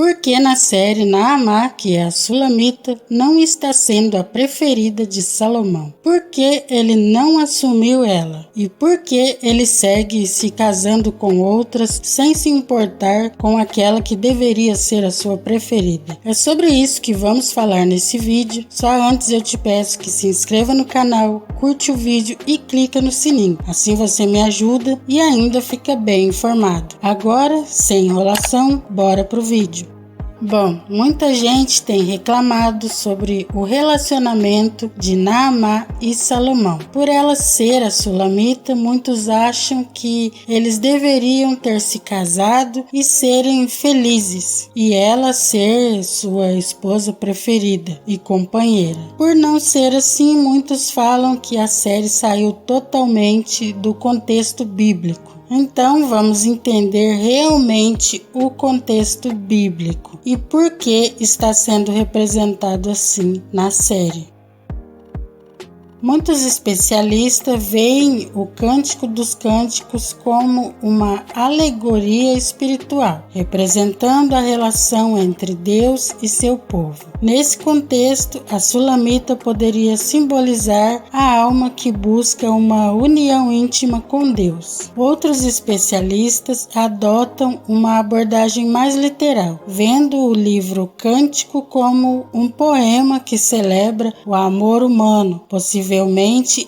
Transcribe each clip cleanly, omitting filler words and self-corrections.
Por que na série Naamã, que é a Sulamita, não está sendo a preferida de Salomão? Por que ele não assumiu ela? E por que ele segue se casando com outras sem se importar com aquela que deveria ser a sua preferida? É sobre isso que vamos falar nesse vídeo. Só antes eu te peço que se inscreva no canal, curte o vídeo e clica no sininho. Assim você me ajuda e ainda fica bem informado. Agora, sem enrolação, bora pro vídeo. Bom, muita gente tem reclamado sobre o relacionamento de Naamã e Salomão. Por ela ser a Sulamita, muitos acham que eles deveriam ter se casado e serem felizes, e ela ser sua esposa preferida e companheira. Por não ser assim, muitos falam que a série saiu totalmente do contexto bíblico. Então vamos entender realmente o contexto bíblico e por que está sendo representado assim na série. Muitos especialistas veem o Cântico dos Cânticos como uma alegoria espiritual, representando a relação entre Deus e seu povo. Nesse contexto, a Sulamita poderia simbolizar a alma que busca uma união íntima com Deus. Outros especialistas adotam uma abordagem mais literal, vendo o livro Cântico como um poema que celebra o amor humano, possivelmente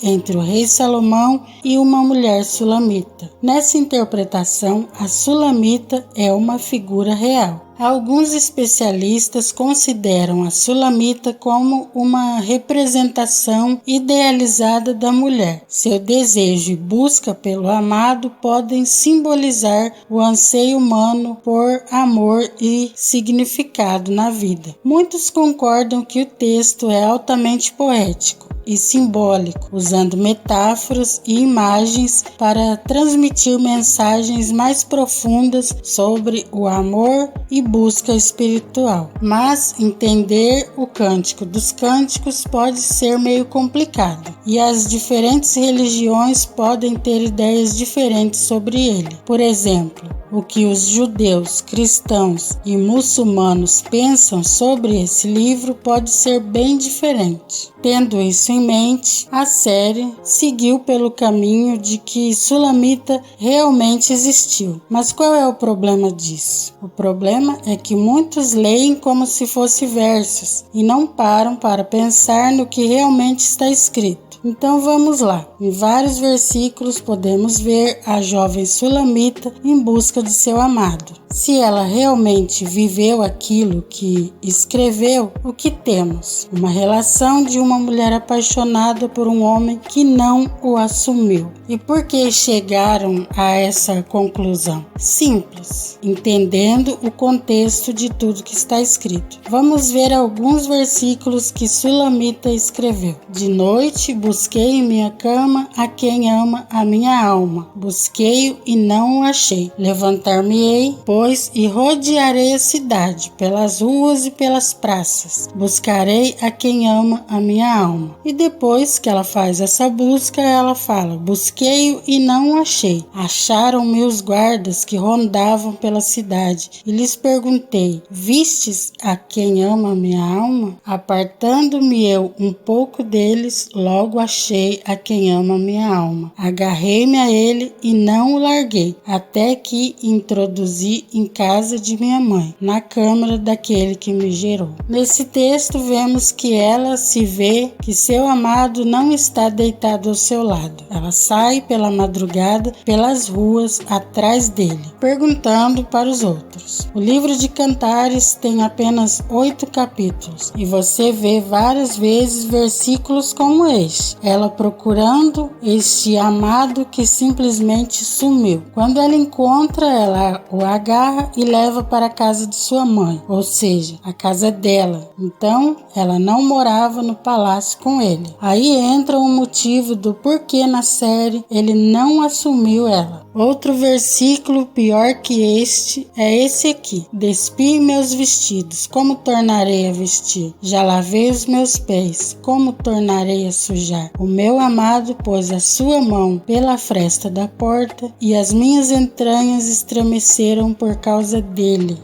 entre o rei Salomão e uma mulher sulamita. Nessa interpretação, a Sulamita é uma figura real. Alguns especialistas consideram a Sulamita como uma representação idealizada da mulher. Seu desejo e busca pelo amado podem simbolizar o anseio humano por amor e significado na vida. Muitos concordam que o texto é altamente poético e simbólico, usando metáforas e imagens para transmitir mensagens mais profundas sobre o amor e busca espiritual. Mas entender o Cântico dos Cânticos pode ser meio complicado, e as diferentes religiões podem ter ideias diferentes sobre ele. Por exemplo, o que os judeus, cristãos e muçulmanos pensam sobre esse livro pode ser bem diferente. Tendo isso em mente, a série seguiu pelo caminho de que Sulamita realmente existiu. Mas qual é o problema disso? O problema é que muitos leem como se fosse versos e não param para pensar no que realmente está escrito. Então vamos lá. Em vários versículos podemos ver a jovem Sulamita em busca de seu amado. Se ela realmente viveu aquilo que escreveu, o que temos? Uma relação de uma mulher apaixonada por um homem que não o assumiu. E por que chegaram a essa conclusão? Simples, entendendo o contexto de tudo que está escrito. Vamos ver alguns versículos que Sulamita escreveu. De noite busquei em minha cama a quem ama a minha alma. Busquei-o e não o achei. Levantar-me-ei, pois, e rodearei a cidade, pelas ruas e pelas praças. Buscarei a quem ama a minha alma. E depois que ela faz essa busca, ela fala: busquei-o e não o achei. Acharam-me os guardas que rondavam pela cidade, e lhes perguntei: vistes a quem ama a minha alma? Apartando-me eu um pouco deles, logo achei a quem ama a minha alma. Agarrei-me a ele e não o larguei, até que introduzi em casa de minha mãe, na câmara daquele que me gerou. Nesse texto vemos que ela se vê que seu amado não está deitado ao seu lado. Ela sai pela madrugada pelas ruas atrás dele, perguntando para os outros. O livro de Cantares tem apenas 8 capítulos e você vê várias vezes versículos como este. Ela procurando este amado que simplesmente sumiu. Quando ela encontra, ela o agarra e leva para a casa de sua mãe, ou seja, a casa dela. Então, ela não morava no palácio com ele. Aí entra o motivo do porquê na série ele não assumiu ela. Outro versículo pior que este é esse aqui: despi meus vestidos, como tornarei a vestir? Já lavei os meus pés, como tornarei a sujar? O meu amado pôs a sua mão pela fresta da porta, e as minhas entranhas estremeceram por causa dele.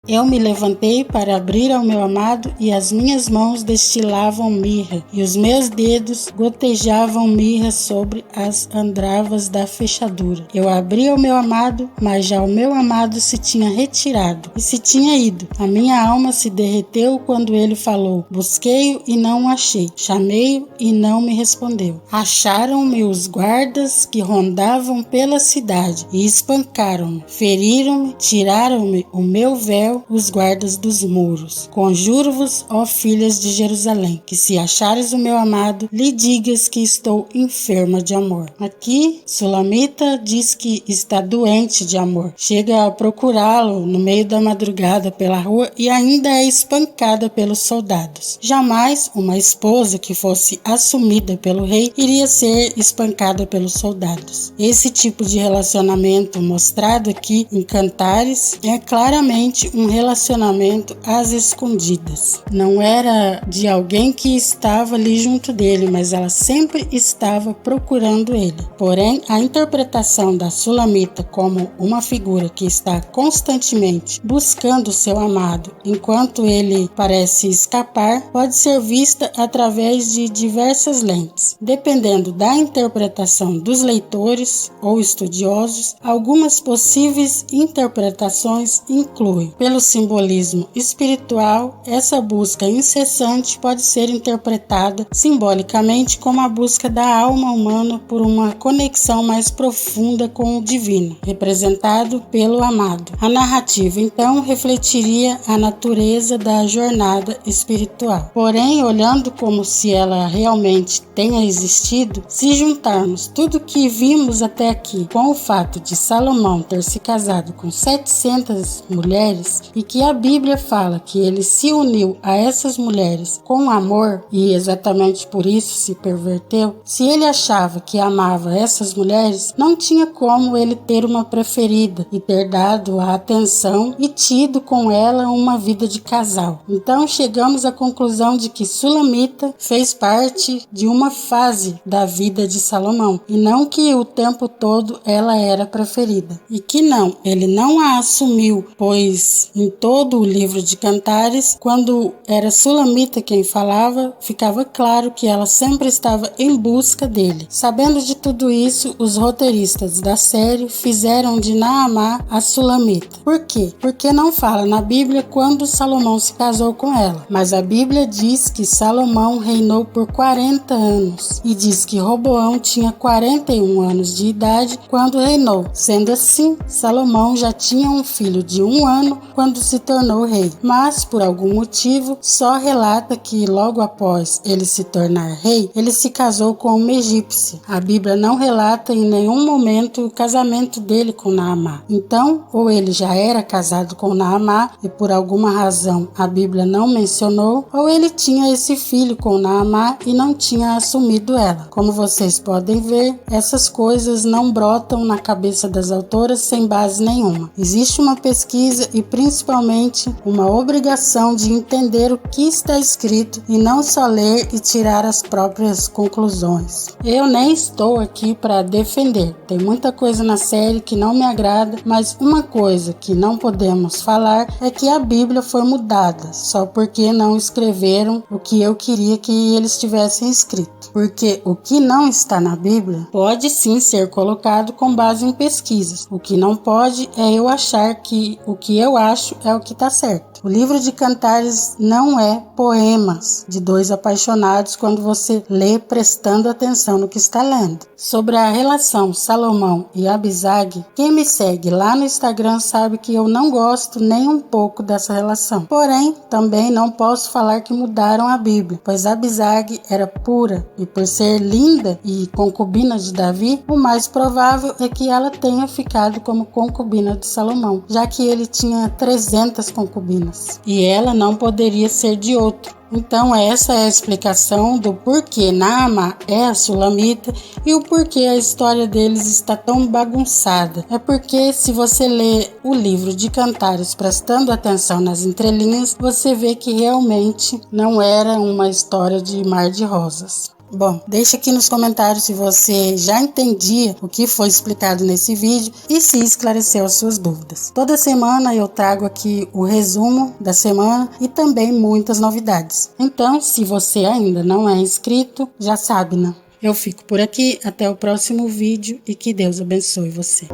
Eu me levantei para abrir ao meu amado, e as minhas mãos destilavam mirra, e os meus dedos gotejavam mirra sobre as andravas da fechadura. Eu abri ao meu amado, mas já o meu amado se tinha retirado e se tinha ido. A minha alma se derreteu quando ele falou. Busquei-o e não o achei. Chamei-o e não me respondeu. Acharam-me os guardas que rondavam pela cidade e espancaram-me, feriram-me, tiraram-me o meu véu, os guardas dos muros. Conjuro-vos, ó filhas de Jerusalém, que se achares o meu amado, lhe digas que estou enferma de amor. Aqui, Sulamita diz que está doente de amor. Chega a procurá-lo no meio da madrugada pela rua e ainda é espancada pelos soldados. Jamais uma esposa que fosse assumida pelo rei iria ser espancada pelos soldados. Esse tipo de relacionamento mostrado aqui em Cantares é claramente um relacionamento às escondidas. Não era de alguém que estava ali junto dele, mas ela sempre estava procurando ele. Porém, a interpretação da Sulamita como uma figura que está constantemente buscando seu amado, enquanto ele parece escapar, pode ser vista através de diversas lentes. Dependendo da interpretação dos leitores ou estudiosos, algumas possíveis interpretações incluem, pelo simbolismo espiritual, essa busca incessante pode ser interpretada simbolicamente como a busca da alma humana por uma conexão mais profunda com o divino, representado pelo amado. A narrativa, então, refletiria a natureza da jornada espiritual. Porém, olhando como se ela realmente tenha existido, se juntarmos tudo que vimos até aqui com o fato de Salomão ter se casado com 700 mulheres e que a Bíblia fala que ele se uniu a essas mulheres com amor e exatamente por isso se perverteu, se ele achava que amava essas mulheres, não tinha como ele ter uma preferida e ter dado a atenção e tido com ela uma vida de casal. Então chegamos à conclusão de que Sulamita fez parte de uma fase da vida de Salomão e não que o tempo todo ela era preferida. E que não, ele não a assumiu, pois em todo o livro de Cantares, quando era Sulamita quem falava, ficava claro que ela sempre estava em busca dele. Sabendo de tudo isso, os roteiristas da série fizeram de Naamá a Sulamita. Por quê? Porque não fala na Bíblia quando Salomão se casou com ela, mas a Bíblia diz que Salomão reinou por 40 anos e diz que Roboão tinha 41 anos de idade quando reinou. Sendo assim, Salomão já tinha um filho de 1 ano quando se tornou rei, mas por algum motivo só relata que logo após ele se tornar rei, ele se casou com uma egípcia. A Bíblia não relata em nenhum momento o casamento dele com Naamá. Então, ou ele já era casado com Naamá e por alguma razão a Bíblia não mencionou, ou ele tinha esse filho com Naamá e não tinha assumido ela. Como vocês podem ver, essas coisas não brotam na cabeça das autoras sem base nenhuma. Existe uma pesquisa e principalmente uma obrigação de entender o que está escrito e não só ler e tirar as próprias conclusões. Eu nem estou aqui para defender. Tem muita coisa na série que não me agrada, mas uma coisa que não podemos falar é que a Bíblia foi mudada só porque não escreveram o que eu queria que eles tivessem escrito. Porque o que não está na Bíblia pode sim ser colocado com base em pesquisas. O que não pode é eu achar que o que eu acho é o que está certo. O livro de Cantares não é poemas de dois apaixonados quando você lê prestando atenção no que está lendo. Sobre a relação Salomão e Abisag, quem me segue lá no Instagram sabe que eu não gosto nem um pouco dessa relação. Porém, também não posso falar que mudaram a Bíblia, pois Abisag era pura e por ser linda e concubina de Davi, o mais provável é que ela tenha ficado como concubina de Salomão, já que ele tinha 300 concubinas. E ela não poderia ser de outro. Então essa é a explicação do porquê Naamá é a Sulamita e o porquê a história deles está tão bagunçada. É porque se você lê o livro de Cantares prestando atenção nas entrelinhas, você vê que realmente não era uma história de mar de rosas. Bom, deixa aqui nos comentários se você já entendia o que foi explicado nesse vídeo e se esclareceu as suas dúvidas. Toda semana eu trago aqui o resumo da semana e também muitas novidades. Então, se você ainda não é inscrito, já sabe, né? Eu fico por aqui, até o próximo vídeo e que Deus abençoe você.